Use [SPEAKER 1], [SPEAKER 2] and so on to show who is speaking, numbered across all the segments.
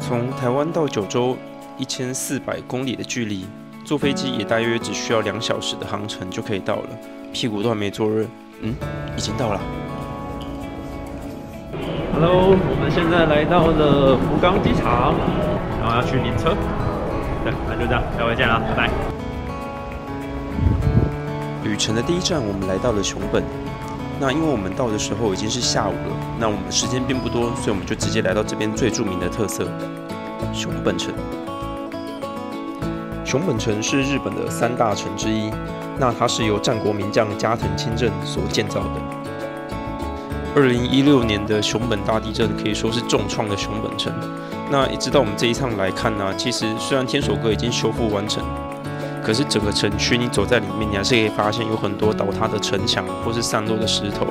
[SPEAKER 1] 从台湾到九州1400公里的距离，坐飞机也大约只需要2小时的航程就可以到了，屁股都还没坐热，已经到了。
[SPEAKER 2] Hello， 我们现在来到了福冈机场，然后要去领车。对，那就这样，下回见啦，拜拜。
[SPEAKER 1] 旅程的第一站，我们来到了熊本。那因为我们到的时候已经是下午了，那我们时间并不多，所以我们就直接来到这边最著名的特色——熊本城。熊本城是日本的3大城之一，那它是由战国名将加藤清正所建造的。2016年的熊本大地震可以说是重创了熊本城。那一直到我们这一趟来看呢，其实虽然天守阁已经修复完成，可是整个城区你走在里面，你还是可以发现有很多倒塌的城墙或是散落的石头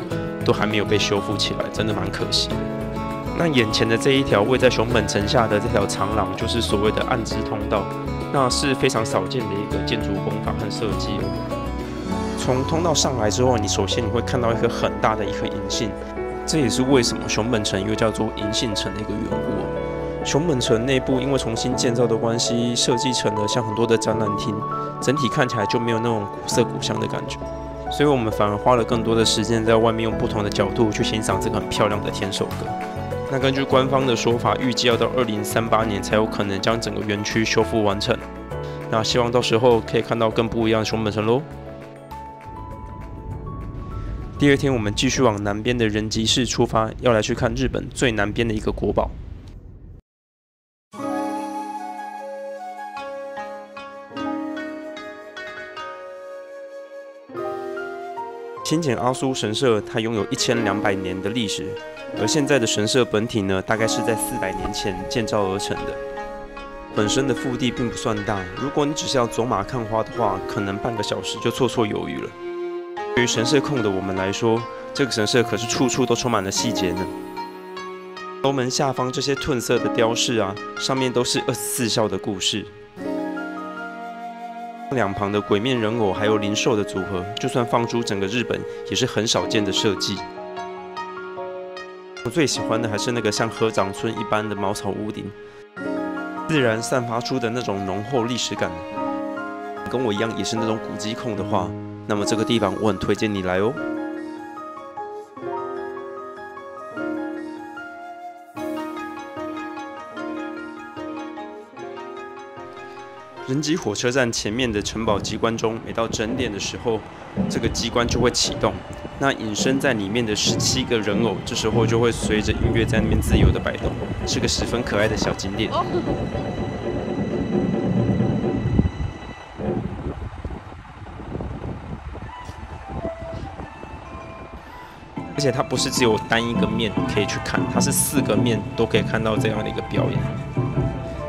[SPEAKER 1] 都还没有被修复起来，真的蛮可惜的。那眼前的这一条位在熊本城下的这条长廊，就是所谓的暗之通道，那是非常少见的一个建筑工法和设计哦。从通道上来之后，你首先会看到一颗很大的一颗银杏，这也是为什么熊本城又叫做银杏城的一个缘故哦。熊本城内部因为重新建造的关系，设计成了像很多的展览厅，整体看起来就没有那种古色古香的感觉，所以我们反而花了更多的时间在外面用不同的角度去欣赏这个很漂亮的天守阁。那根据官方的说法，预计要到2038年才有可能将整个园区修复完成。那希望到时候可以看到更不一样的熊本城咯。第二天，我们继续往南边的人吉市出发，要来去看日本最南边的一个国宝。清简阿苏神社，它拥有1200年的历史，而现在的神社本体呢，大概是在400年前建造而成的。本身的腹地并不算大，如果你只是要走马看花的话，可能半个小时就绰绰有余了。对于神社控的我们来说，这个神社可是处处都充满了细节呢。楼门下方这些褪色的雕饰啊，上面都是24孝的故事。两旁的鬼面人偶还有灵兽的组合，就算放诸整个日本，也是很少见的设计。我最喜欢的还是那个像合掌村一般的茅草屋顶，自然散发出的那种浓厚历史感。跟我一样也是那种古迹控的话，那么这个地方我很推荐你来哦。人吉火车站前面的城堡机关中，每到整点的时候，这个机关就会启动。那隐身在里面的17个人偶，这时候就会随着音乐在那边自由的摆动，是个十分可爱的小景点。而且它不是只有单一个面可以去看，它是4个面都可以看到这样的一个表演。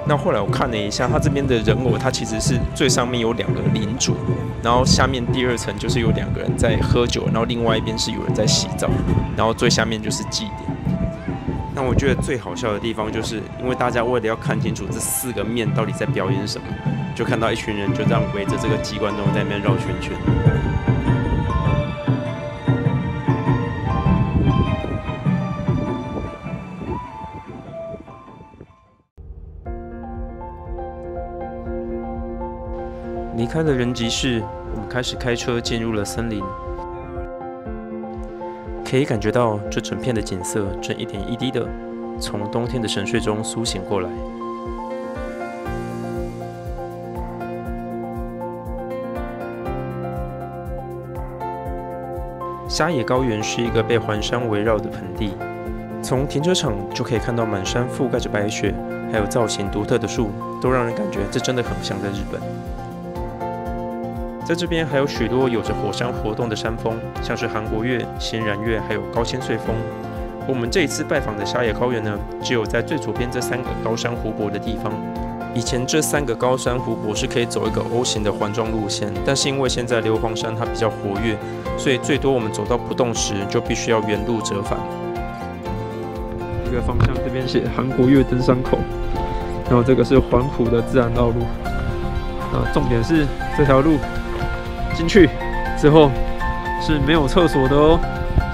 [SPEAKER 1] 那后来我看了一下，它这边的人偶，它其实是最上面有2个领主，然后下面第2层就是有2个人在喝酒，然后另外一边是有人在洗澡，然后最下面就是祭典。那我觉得最好笑的地方，就是因为大家为了要看清楚这4个面到底在表演什么，就看到一群人就这样围着这个机关钟在那边绕圈圈。离开了人吉市，我们开始开车进入了森林。可以感觉到这整片的景色正一点一滴的从冬天的沉睡中苏醒过来。虾野高原是一个被环山围绕的盆地，从停车场就可以看到满山覆盖着白雪，还有造型独特的树，都让人感觉这真的很像在日本。在这边还有许多有着火山活动的山峰，像是韩国月、仙然月，还有高千穗峰。我们这一次拜访的虾野高原呢，只有在最左边这3个高山湖泊的地方。以前这3个高山湖泊是可以走一个 O 型的环状路线，但是因为现在硫磺山它比较活跃，所以最多我们走到不动时就必须要原路折返。这个方向这边写韩国月登山口，然后这个是环湖的自然道路。重点是这条路进去之后是没有厕所的哦，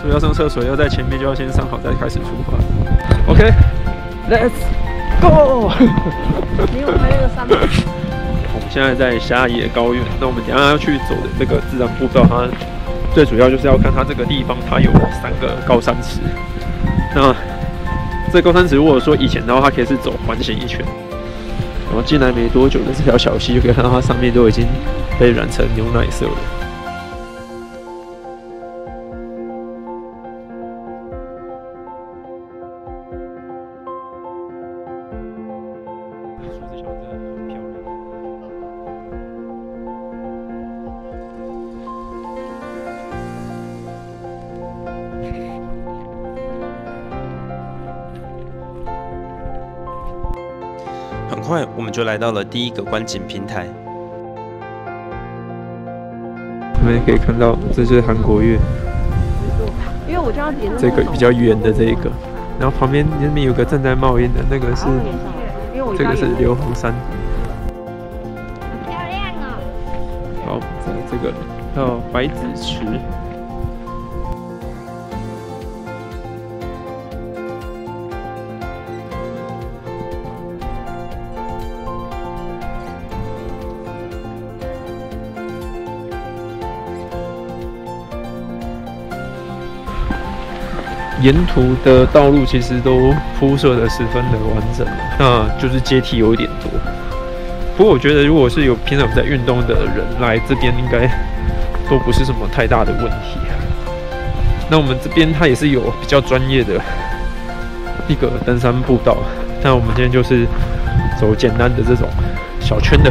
[SPEAKER 1] 所以要上厕所要在前面就要先上好再开始出发。OK，Let's
[SPEAKER 2] Go！
[SPEAKER 3] 你有拍那个山吗？
[SPEAKER 2] 我们现在在狭野高原，那我们等一下要去走的这个自然步道，它最主要就是要看它这个地方，它有3个高山池。那这个高山池，如果说以前的话，它可以是走环形一圈。然后进来没多久的这条小溪，就可以看到它上面都已经被染成牛奶色了。
[SPEAKER 1] 很快我们就来到了第一个观景平台。
[SPEAKER 2] 我们也可以看到，这是韩国月，
[SPEAKER 3] 因为我就要点
[SPEAKER 2] 这个比较远的这一个，然后旁边那边有个正在冒烟的那个是，这个是硫磺山。
[SPEAKER 3] 漂亮哦。
[SPEAKER 2] 好，这个叫白子池。沿途的道路其实都铺设的十分的完整，那就是阶梯有一点多。不过我觉得，如果是有平常在运动的人来这边，应该都不是什么太大的问题。那我们这边它也是有比较专业的一个登山步道，但我们今天就是走简单的这种小圈的，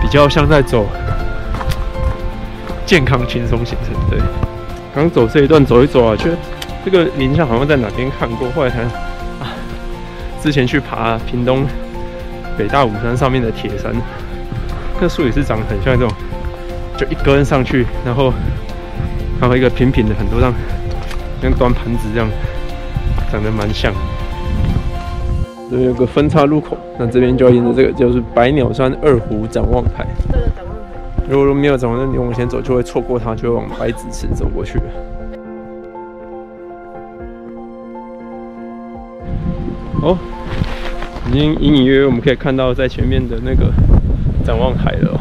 [SPEAKER 2] 比较像在走健康轻松行程。对，刚走这一段走一走啊，觉得这个林相好像在哪边看过，后来才啊，之前去爬屏东北大武山上面的铁山，那树也是长得很像这种，就一根上去，然后一个平平的，很多像端盘子这样，长得蛮像。这边有个分岔路口，那这边就要沿着这个就是百鸟山二湖展望台。
[SPEAKER 3] 这个展望台。
[SPEAKER 2] 如果没有展望台，你往前走就会错过它，就会往白子池走过去了。哦，已经隐隐约约我们可以看到在前面的那个展望台了、哦。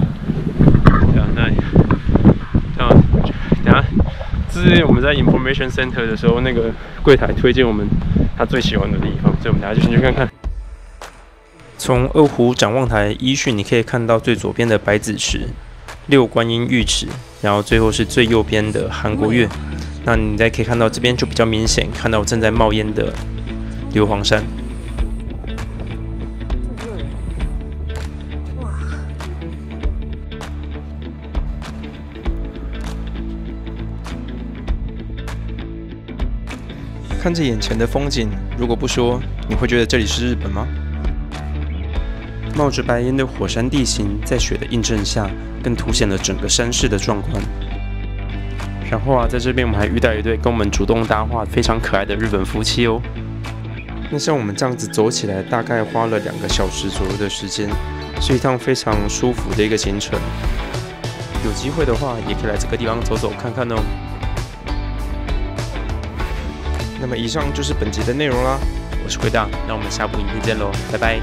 [SPEAKER 2] 对啊，等下，之前我们在 Information Center 的时候，那个柜台推荐我们他最喜欢的地方，所以我们等下就先去看看。
[SPEAKER 1] 从二湖展望台依序，你可以看到最左边的白子池、六观音浴池，然后最后是最右边的韩国月。那你再可以看到这边就比较明显，看到正在冒烟的硫磺山。看着眼前的风景，如果不说，你会觉得这里是日本吗？冒着白烟的火山地形，在雪的映衬下，更凸显了整个山势的壮观。然后啊，在这边我们还遇到一对跟我们主动搭话、非常可爱的日本夫妻哦。那像我们这样子走起来，大概花了2个小时左右的时间，是一趟非常舒服的一个行程。有机会的话，也可以来这个地方走走看看哦。那么以上就是本集的内容啦，我是辉大，那我们下部影片见喽，拜拜。